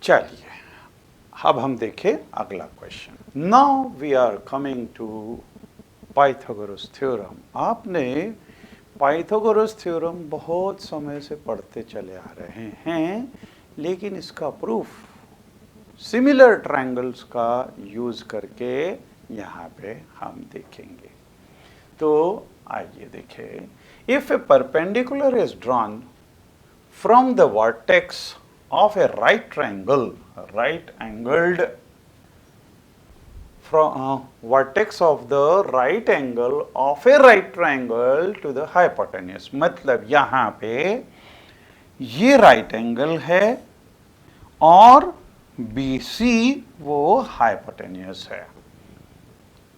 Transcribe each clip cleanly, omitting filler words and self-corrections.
चलिए अब हम देखें अगला question. Now we are coming to Pythagoras theorem. आपने पाइथागोरस थ्योरम बहुत समय से पढ़ते चले आ रहे हैं, लेकिन इसका प्रूफ सिमिलर ट्रायंगल्स का यूज करके यहाँ पे हम देखेंगे। तो आइए देखें। If A perpendicular is drawn from the vertex of a right triangle, right angled from vertex of the right angle of a right triangle to the hypotenuse। मतलब यहाँ पे ये right angle है और BC वो hypotenuse है।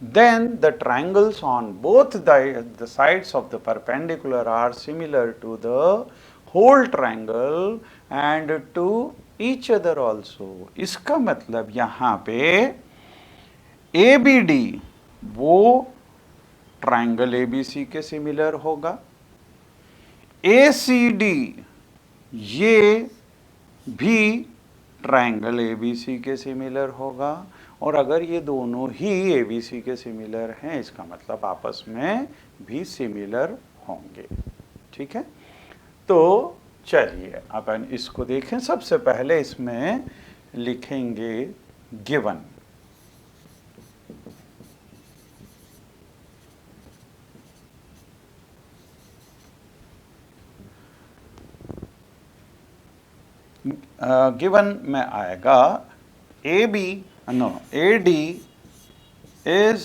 Then the triangles on both the sides of the perpendicular are similar to the whole triangle and to each other also। इसका मतलब यहाँ पे ABD वो ट्रायंगल ABC के सिमिलर होगा, ACD ये भी ट्रायंगल ABC के सिमिलर होगा, और अगर ये दोनों ही ABC के सिमिलर हैं इसका मतलब आपस में भी सिमिलर होंगे। ठीक है, तो चलिए अपन इसको देखें। सबसे पहले इसमें लिखेंगे गिवन। गिवन में आएगा AD is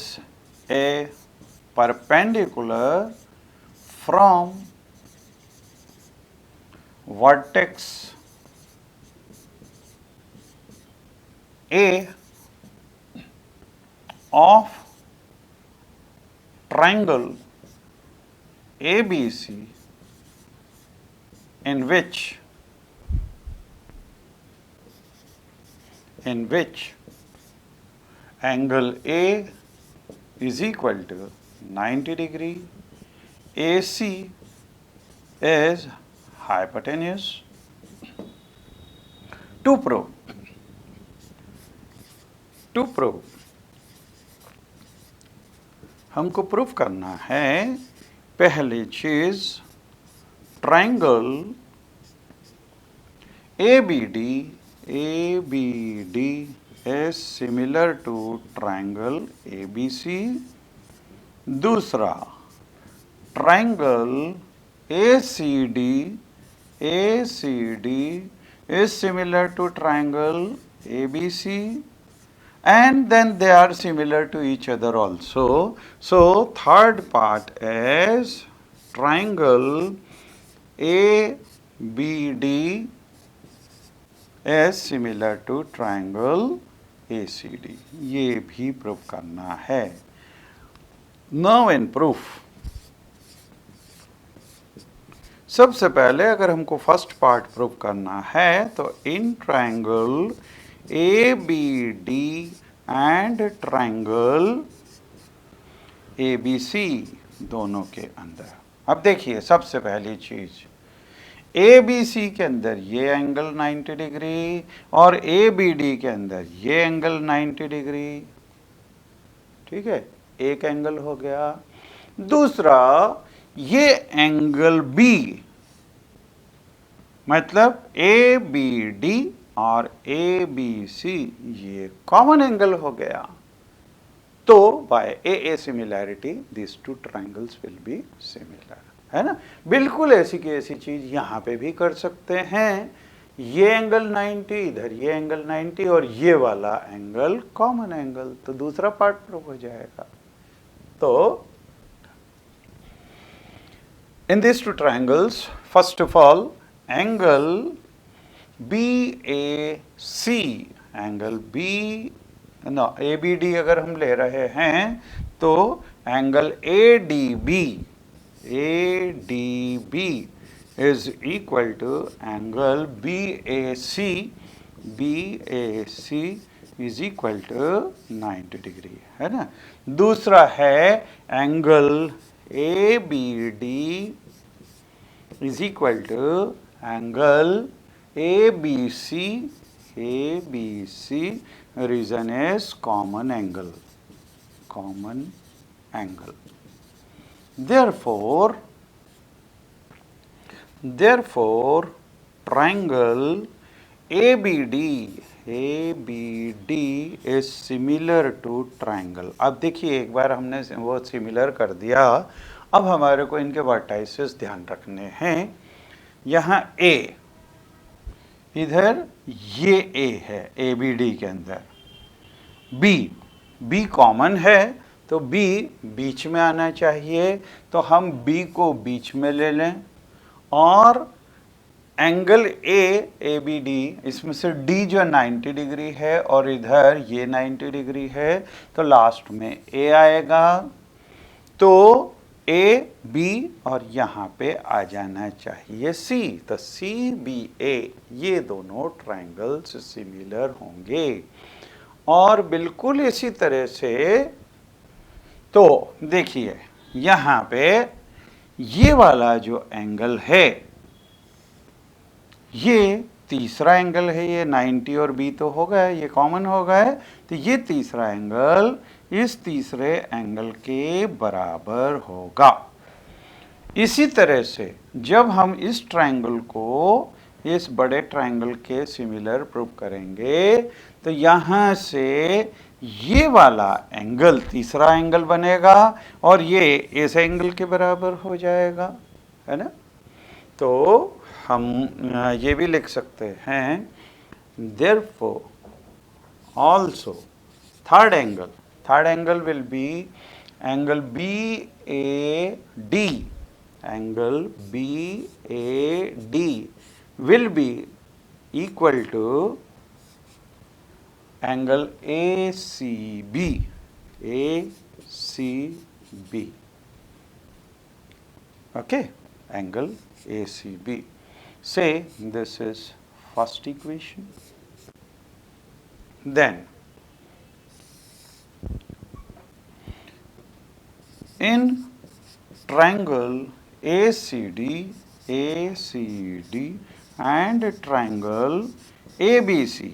a perpendicular from vertex A of triangle ABC in which angle A is equal to 90 degree, AC is hypotenuse। To prove हमको प्रूफ करना है पहली चीज, triangle ABD is similar to triangle ABC। दूसरा, triangle ACD is similar to triangle ABC, and then they are similar to each other also। So third part is triangle ABD is similar to triangle ACD। ये भी proof करना है। Now in proof, सबसे पहले अगर हमको first part proof करना है तो इन triangle ABD and triangle ABC दोनों के अंदर, अब देखिए सबसे पहली चीज, ABC के अंदर ये एंगल 90 डिग्री और ABD के अंदर ये एंगल 90 डिग्री। ठीक है, एक एंगल हो गया। दूसरा, ये एंगल B मतलब ABD और ABC ये कॉमन एंगल हो गया। तो by AA similarity this two triangles will be similar, है ना। बिल्कुल ऐसी की ऐसी चीज यहाँ पे भी कर सकते हैं। ये एंगल 90, इधर ये एंगल 90 और ये वाला एंगल कॉमन एंगल, तो दूसरा पार्ट प्रूफ हो जाएगा। तो in these two triangles, first of all, angle BAC, angle ABD अगर हम ले रहे हैं तो angle ADB is equal to angle BAC is equal to 90 degree, है ना। दूसरा है angle ABD is equal to angle ABC ABC region is common angle. Therefore, triangle ABD is similar to triangle. अब देखिए एक बार हमने वो सिमिलर कर दिया, अब हमारे को इनके वर्टाइसेस ध्यान रखने हैं। यहाँ A, इधर ये A है ABD के अंदर, B कॉमन है तो B बीच में आना चाहिए, तो हम B को बीच में ले लें और एंगल ABD, इसमें से D जो 90 डिग्री है और इधर ये 90 डिग्री है, तो लास्ट में A आएगा, तो A B और यहाँ पे आ जाना चाहिए C, तो CBA ये दोनों ट्रायंगल्स सिमिलर होंगे। और बिल्कुल इसी तरह से तो देखिए यहाँ पे ये वाला जो एंगल है ये तीसरा एंगल है, ये 90 और B तो हो गया, ये कॉमन हो गया, तो ये तीसरा एंगल इस तीसरे एंगल के बराबर होगा। इसी तरह से जब हम इस ट्रायंगल को इस बड़े ट्रायंगल के सिमिलर प्रूव करेंगे, तो यहाँ से ये वाला एंगल तीसरा एंगल बनेगा और ये इस एंगल के बराबर हो जाएगा, है ना। तो हम ये भी लिख सकते हैं, therefore also third angle will be angle BAD, angle BAD will be equal to angle ACB. Okay, angle ACB. Say this is first equation. Then in triangle ACD and triangle ABC,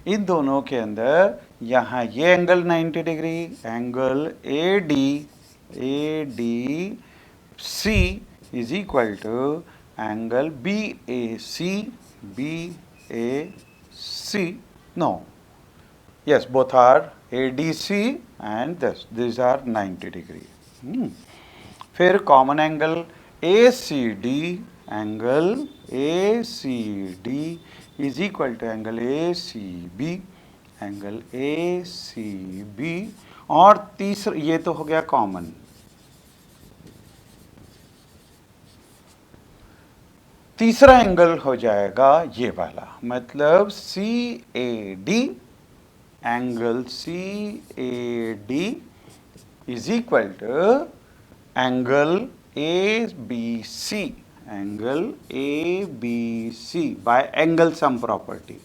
इन दोनों के अंदर यहाँ ये angle 90 degree, angle ADC is equal to angle BAC. No, yes, both are ADC and these are 90 degree. फिर common angle ACD, angle ACD is equal to angle ACB, और तीसरा ये तो हो गया कॉमन, तीसरा एंगल हो जाएगा ये वाला, मतलब CAD, angle CAD is equal to angle ABC, by angle sum property,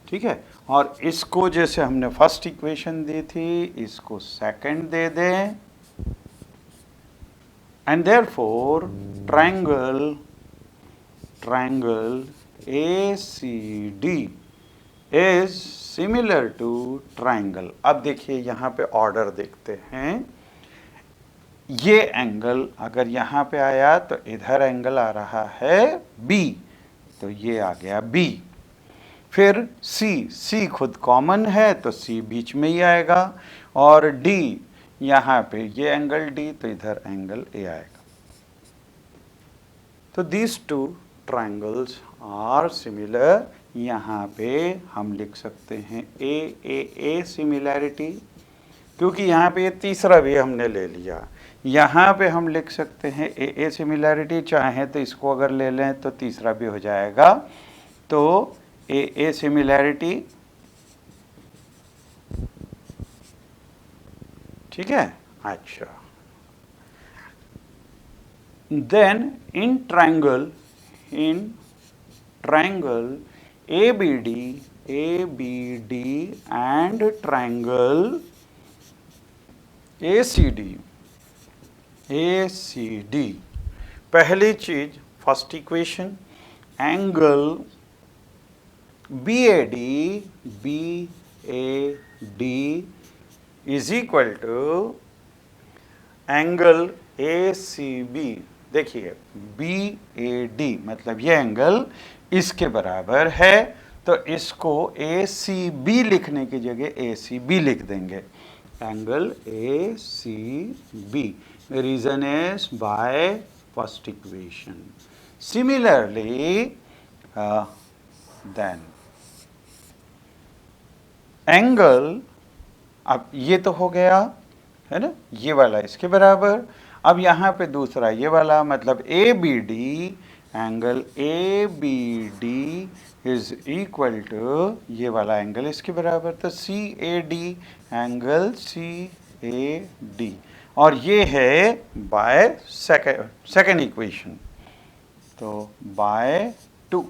ठीक है। और इसको जैसे हमने फर्स्ट इक्वेशन दी थी, इसको सेकंड दे दें, and therefore triangle ACD is similar to triangle. अब देखिए यहाँ पे ऑर्डर देखते हैं, ये एंगल अगर यहाँ पे आया तो इधर एंगल आ रहा है B, तो ये आ गया B। फिर C खुद कॉमन है तो C बीच में ही आएगा, और D यहाँ पे ये एंगल D, तो इधर एंगल A आएगा। तो these two triangles are similar। यहाँ पे हम लिख सकते हैं A सिमिलैरिटी, क्योंकि यहाँ पे ये तीसरा भी हमने ले लिया। यहाँ पे हम लिख सकते हैं A सिमिलैरिटी, चाहे तो इसको अगर ले लें तो तीसरा भी हो जाएगा, तो A सिमिलैरिटी, ठीक है। अच्छा, then in triangle ABD and triangle ACD, A C D. पहली चीज first equation, angle B A D is equal to angle A C B. देखिए बी ए डी मतलब ये एंगल इसके बराबर है, तो इसको ए सी बी लिखने की जगह ए सी बी लिख देंगे, angle A C B. Reason is by first equation. Similarly then angle, अब ये तो हो गया है ना, ये वाला इसके बराबर। अब यहाँ पे दूसरा ये वाला मतलब A B D, angle A B D is equal to ये वाला एंगल इसके बराबर, तो C A D, angle C A D. और ये है बाय सेकेंड इक्वेशन, तो बाय 2।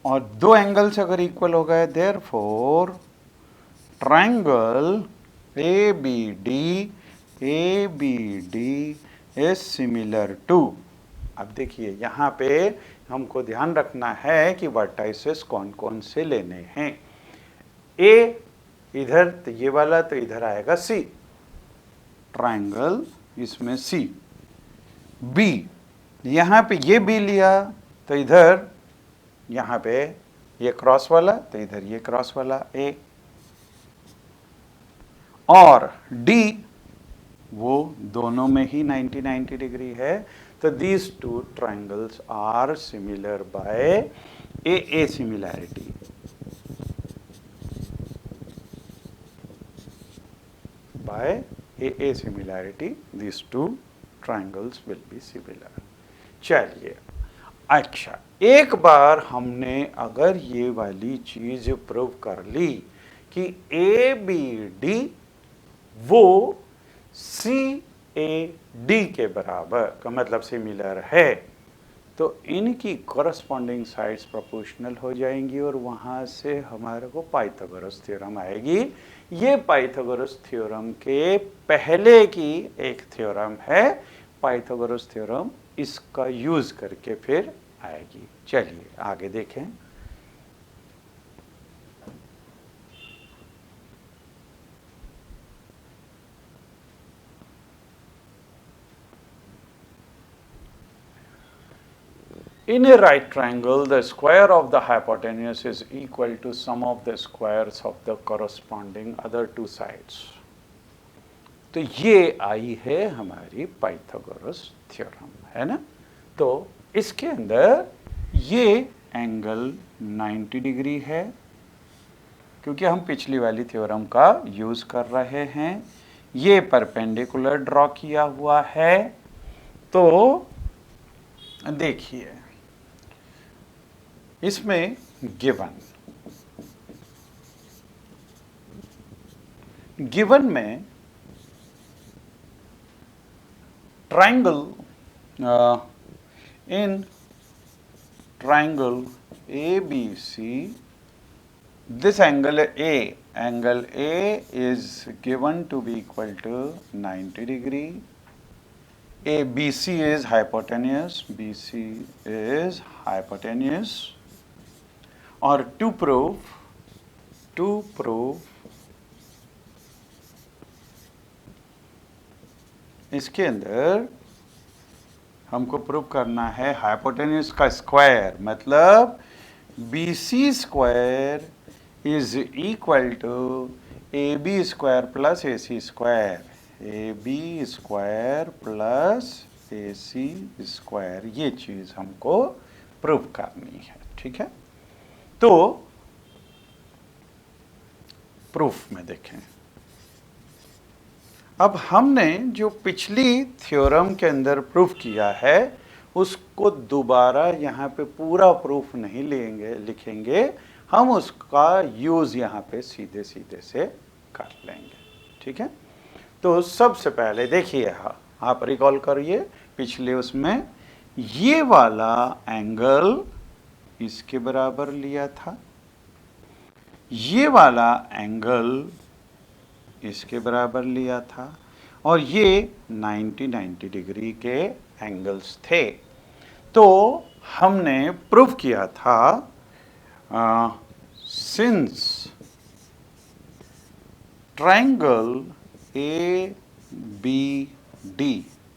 और दो एंगल्स अगर इक्वल हो गए, therefore triangle A B D is similar to. अब देखिए यहाँ पे हमको ध्यान रखना है कि वर्टाइसेस कौन कौन से लेने हैं। ए इधर तो ये वाला, तो इधर आएगा सी, ट्रायंगल इसमें सी। बी यहाँ पे ये बी लिया, तो इधर यहाँ पे ये क्रॉस वाला, तो इधर ये क्रॉस वाला ए। और डी वो दोनों में ही 90 डिग्री है, तो these two triangles are similar by A similarity. By A similarity these two triangles will be similar. चलिए, अच्छा एक बार हमने अगर ये वाली चीज प्रूव कर ली कि ए बी डी वो सी ए डी के बराबर का मतलब सिमिलर है, तो इनकी कॉरस्पॉन्डिंग साइड्स प्रोपोर्शनल हो जाएंगी और वहाँ से हमारे को पाइथागोरस थ्योरम आएगी। ये पाइथागोरस थ्योरम के पहले की एक थ्योरम है, पाइथागोरस थ्योरम इसका यूज करके फिर आएगी। चलिए आगे देखें। In a right triangle, the square of the hypotenuse is equal to sum of the squares of the corresponding other two sides. तो ये आई है हमारी पाइथागोरस थ्योरम, है ना। तो इसके अंदर ये एंगल 90 डिग्री है, क्योंकि हम पिछली वाली थ्योरम का यूज कर रहे हैं। ये परपेंडिकुलर ड्रॉ किया हुआ है, तो देखिए इसमें गिवन में triangle in triangle A B C, this angle A is given to be equal to 90 degree. BC is hypotenuse, और to prove इसके अंदर हमको प्रूव करना है हाइपोटेन्यूज का स्क्वायर, मतलब BC square is equal to AB square plus AC square, AB square plus AC square. ये चीज हमको प्रूव करनी है, ठीक है। तो प्रूफ में देखें, अब हमने जो पिछली थ्योरम के अंदर प्रूफ किया है उसको दोबारा यहाँ पे पूरा प्रूफ नहीं लिखेंगे, हम उसका यूज यहाँ पे सीधे सीधे से कर लेंगे, ठीक है। तो सबसे पहले देखिए, आप रिकॉल करिए पिछले उसमें ये वाला एंगल इसके बराबर लिया था, ये वाला एंगल इसके बराबर लिया था, और ये 90 डिग्री के एंगल्स थे। तो हमने प्रूव किया था since triangle A B D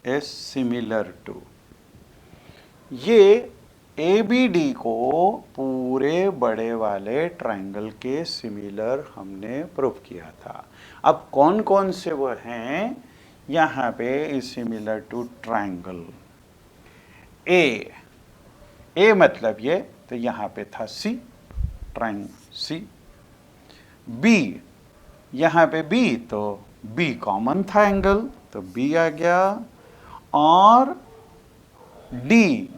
is similar to, ये ए बी डी को पूरे बड़े वाले ट्रायंगल के सिमिलर हमने प्रूव किया था। अब कौन कौन से वो हैं यहाँ पे, is similar to triangle A मतलब ये, तो यहाँ पे था सी, ट्रायंगल सी। बी, यहाँ पे बी, तो बी कॉमन था एंगल, तो बी आ गया। और डी,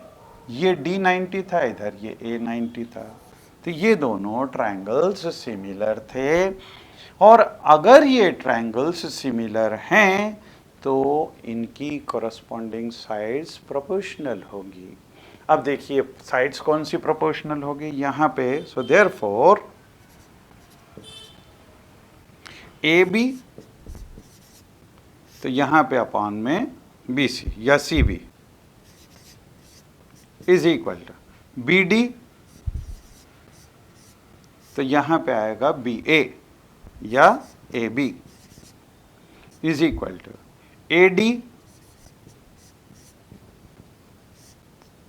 ये डी 90 था, इधर ये ए 90 था, तो ये दोनों ट्रायंगल्स सिमिलर थे। और अगर ये ट्रायंगल्स सिमिलर हैं तो इनकी कॉरस्पॉन्डिंग साइड्स प्रोपोर्शनल होगी। अब देखिए साइड्स कौन सी प्रोपोर्शनल होगी यहाँ पे, सो देयरफॉर ए बी, तो यहाँ पे अपॉन में बी सी या C B is equal to B D, तो यहाँ पे आएगा बी ए या A B is equal to A D,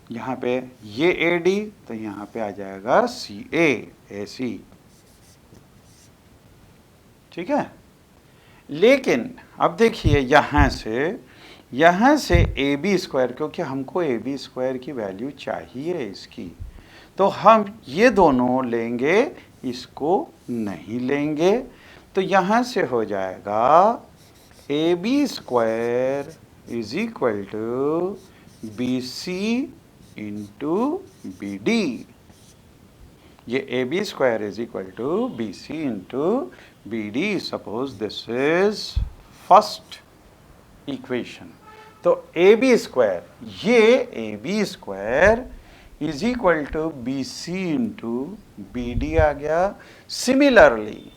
यहाँ पे ये ए डी, तो यहाँ पे आ जाएगा सी ए सी। ठीक है, लेकिन अब देखिए यहाँ से ए बी स्क्वायर, क्योंकि हमको ए बी स्क्वायर की वैल्यू चाहिए इसकी, तो हम ये दोनों लेंगे, इसको नहीं लेंगे, तो यहाँ से हो जाएगा A B square is equal to B C into B D. ये A B square is equal to B C into B D. Suppose this is first equation, तो ए बी स्क्वायर, ये A B square is equal to B C into B D आ गया। Similarly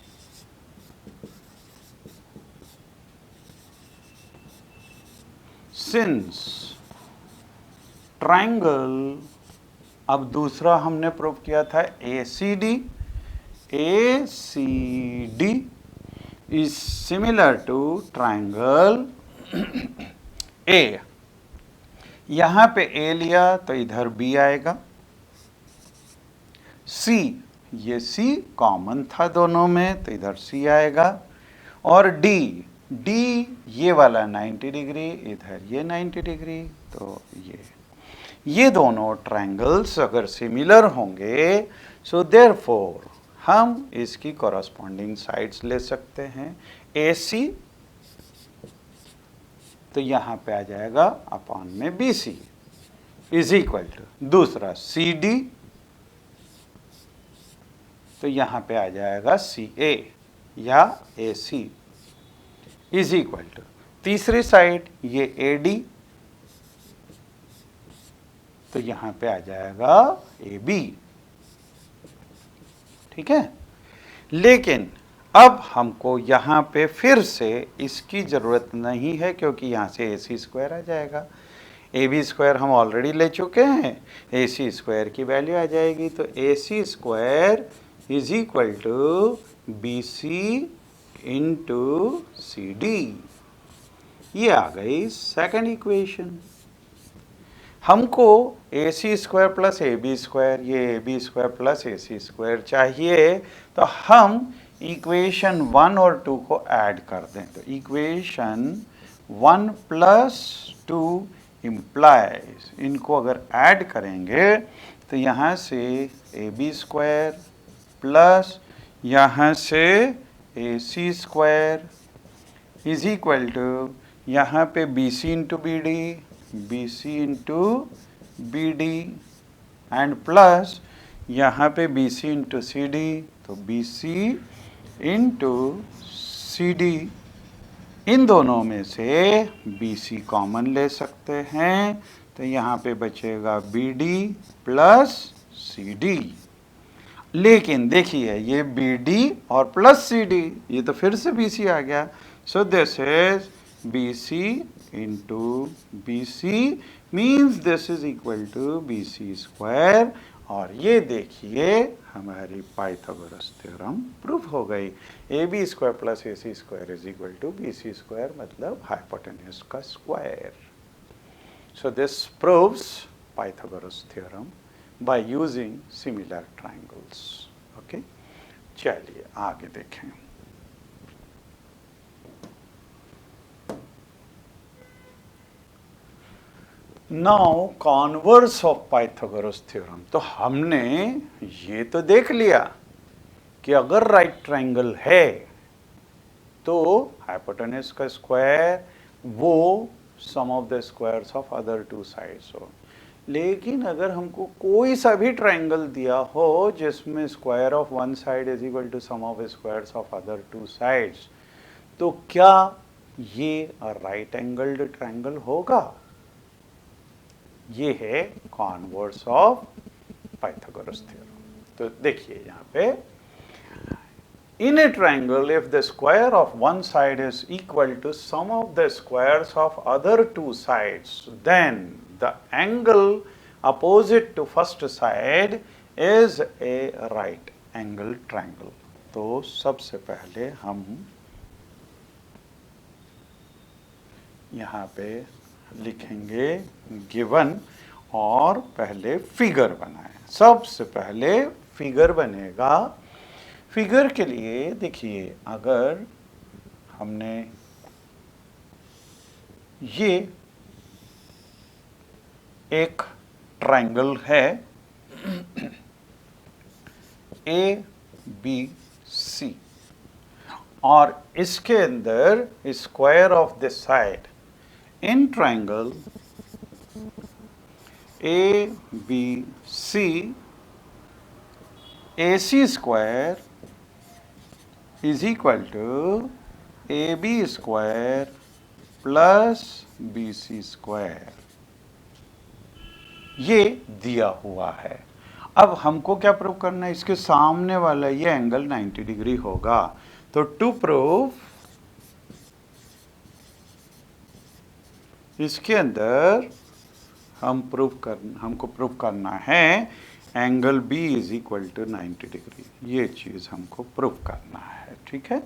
since triangle, अब दूसरा हमने prove किया था A C D is similar to triangle A. यहाँ पे ए लिया तो इधर बी आएगा, सी, ये सी कॉमन था दोनों में, तो इधर सी आएगा। और डी ये वाला 90 डिग्री, इधर ये 90 डिग्री, तो ये दोनों ट्रायंगल्स अगर सिमिलर होंगे, सो देयरफॉर हम इसकी कॉरस्पॉन्डिंग साइड्स ले सकते हैं। ए सी, तो यहाँ पे आ जाएगा अपॉन में B C is equal to दूसरा सी डी, तो यहाँ पे आ जाएगा सी ए या ए सी इज इक्वल टू तीसरी साइड ये ए डी, तो यहाँ पे आ जाएगा ए बी। ठीक है, लेकिन अब हमको यहाँ पे फिर से इसकी ज़रूरत नहीं है, क्योंकि यहाँ से ए सी स्क्वायर आ जाएगा। ए बी स्क्वायर हम ऑलरेडी ले चुके हैं, ए सी स्क्वायर की वैल्यू आ जाएगी, तो A C square is equal to B C into C D. ये आ गई सेकंड इक्वेशन। हमको A C square plus A B square, ये A B square plus A C square चाहिए, तो हम इक्वेशन 1 और 2 को ऐड कर दें। तो इक्वेशन 1 प्लस 2 इम्प्लाइज, इनको अगर ऐड करेंगे तो यहाँ से ए बी स्क्वायर प्लस यहाँ से A C square is equal to यहाँ पे B C into B D, B C into B D and plus यहाँ पे B C into C D, तो B C into C D. इन दोनों में से बी सी कॉमन ले सकते हैं, तो यहाँ पे बचेगा B D plus C D. लेकिन देखिए ये बी डी और प्लस सी डी, ये तो फिर से बी सी आ गया, so this is BC into BC means this is equal to BC square। और ये देखिए हमारी पाइथागोरस थ्योरम प्रूफ हो गई। AB square plus AC square is equal to BC square, मतलब हाइपोटेन्यूज का square. So this proves Pythagoras theorem by using similar triangles. Okay, चलिए आगे देखें। Now converse of Pythagoras theorem. तो हमने ये तो देख लिया कि अगर राइट ट्रायंगल है तो हाइपोटेन्यूज का स्क्वायर वो sum of the squares of other two sides हो। लेकिन अगर हमको कोई सा भी ट्रायंगल दिया हो जिसमें square of one side is equal to sum of squares of other two sides, तो क्या ये राइट एंगल्ड ट्रायंगल होगा? ये है कॉन्वर्स ऑफ पाइथागोरस थ्योरम। तो देखिए यहाँ पे, in a triangle if the square of one side is equal to sum of the squares of other two sides, then the angle opposite to first side is a right angle triangle. तो सबसे पहले हम यहाँ पे लिखेंगे given और पहले figure बनाएं। सबसे पहले फिगर बनेगा। फिगर के लिए देखिए, अगर हमने ये एक ट्रायंगल है ABC और इसके अंदर square of this side in triangle ABC, AC square is equal to AB square plus BC square। ये दिया हुआ है। अब हमको क्या प्रूव करना है? इसके सामने वाला ये एंगल 90 डिग्री होगा। तो टू प्रूव, इसके अंदर हमको प्रूव करना है angle B is equal to 90 degree. ये चीज हमको प्रूव करना है, ठीक है।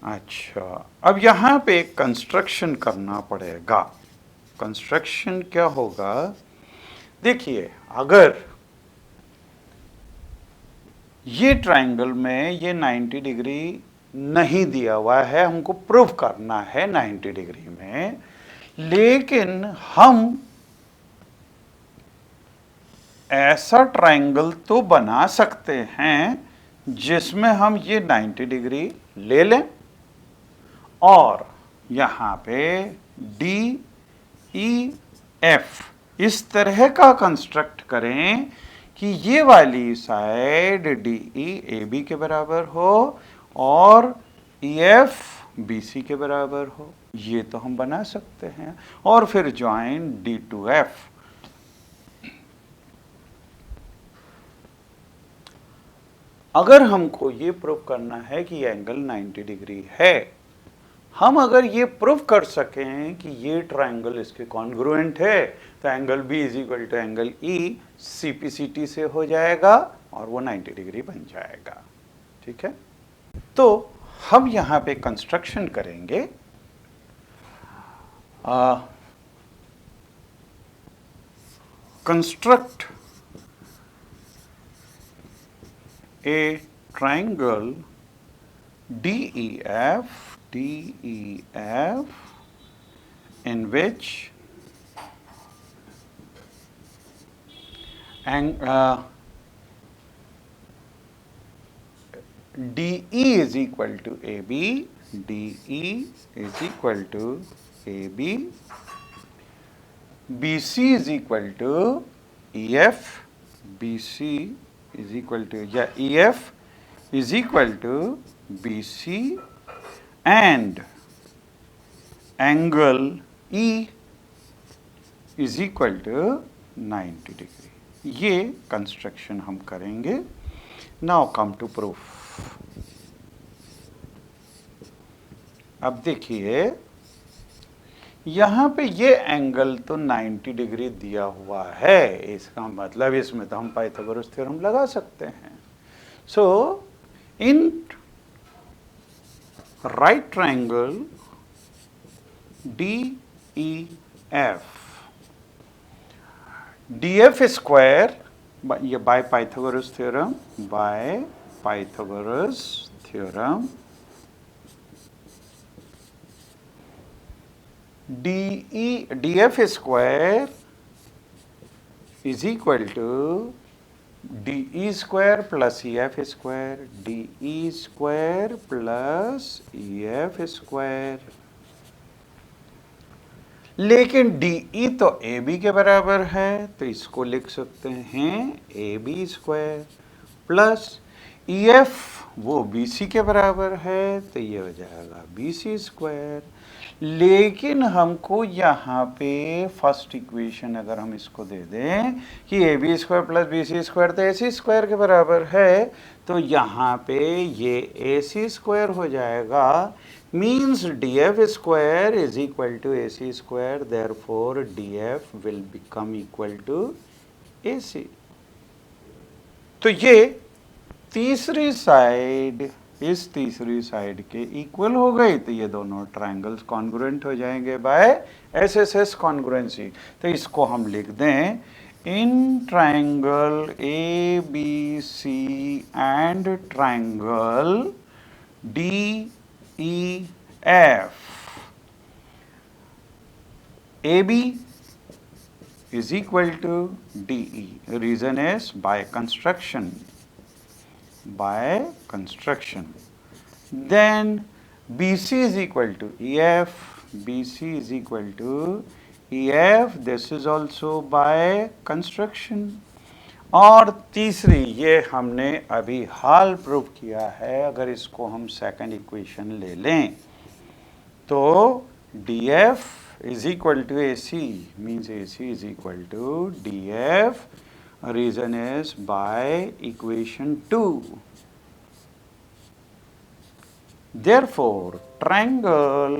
अच्छा, अब यहाँ पे कंस्ट्रक्शन करना पड़ेगा। कंस्ट्रक्शन क्या होगा? देखिए, अगर ये ट्रायंगल में ये 90 डिग्री नहीं दिया हुआ है, हमको प्रूव करना है 90 डिग्री में, लेकिन हम ऐसा ट्रायंगल तो बना सकते हैं जिसमें हम ये 90 डिग्री ले लें और यहाँ पे DEF इस तरह का कंस्ट्रक्ट करें कि ये वाली साइड DE AB के बराबर हो और EF BC के बराबर हो। ये तो हम बना सकते हैं। और फिर ज्वाइन D to F। अगर हमको ये प्रूव करना है कि एंगल 90 डिग्री है, हम अगर ये प्रूव कर सकें कि ये ट्रायंगल इसके कॉन्ग्रुएंट है, तो angle B is equal to angle E CPCT से हो जाएगा और वो 90 डिग्री बन जाएगा, ठीक है। तो हम यहाँ पे कंस्ट्रक्शन करेंगे। Construct a triangle DEF in which DE is equal to AB, DE is equal to AB, BC is equal to EF, BC is equal to EF is equal to BC and angle E is equal to 90 degree. ये construction हम करेंगे। Now come to proof. अब देखिए, यहाँ पे ये angle तो 90 degree दिया हुआ है, इसका मतलब इसमें तो हम पाइथागोरस थ्योरम लगा सकते हैं। So in right triangle DEF, DF square ये by Pythagoras theorem DF square is equal to DE square plus EF square, DE square plus EF square। लेकिन DE तो AB के बराबर है, तो इसको लिख सकते हैं AB स्क्वायर प्लस EF वो BC के बराबर है, तो ये हो जाएगा BC स्क्वायर। लेकिन हमको यहाँ पे फर्स्ट इक्वेशन अगर हम इसको दे दें कि AB square plus BC square तो AC स्क्वायर के बराबर है, तो यहाँ पे ये AC स्क्वायर हो जाएगा, means DF square is equal to AC square, therefore DF will become equal to AC। तो ये तीसरी साइड इस तीसरी साइड के इक्वल हो गई, तो ये दोनों ट्रायंगल्स कॉन्ग्रुएंट हो जाएंगे बाय SSS कॉन्ग्रुएंसी। तो इसको हम लिख दें in triangle ABC and triangle DEF, AB is equal to DE. Reason is by construction. Then BC is equal to EF, BC is equal to EF, this is also by construction। और तीसरी ये हमने अभी हाल prove किया है, अगर इसको हम सेकंड इक्वेशन ले लें तो DF is equal to AC, means AC is equal to DF, reason is by equation 2। Therefore, triangle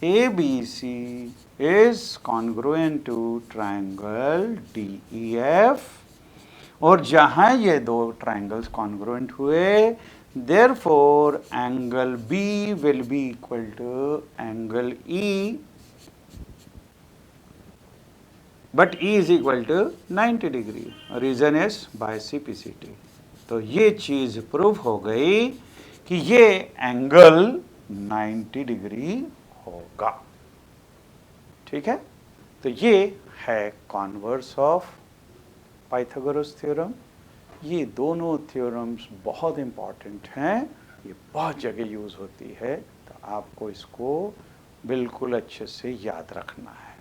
ABC is congruent to triangle DEF, और जहां ये दो ट्रायंगल्स कॉन्ग्रुएंट हुए, therefore angle B will be equal to angle E, but E is equal to 90 degree, reason is by CPCT। तो ये चीज prove हो गई कि ये एंगल 90 डिग्री होगा। ठीक है, तो ये है कॉन्वर्स ऑफ पाइथागोरस थ्योरम। ये दोनों थ्योरम्स बहुत इंपॉर्टेंट हैं, ये बहुत जगह यूज होती है, तो आपको इसको बिल्कुल अच्छे से याद रखना है।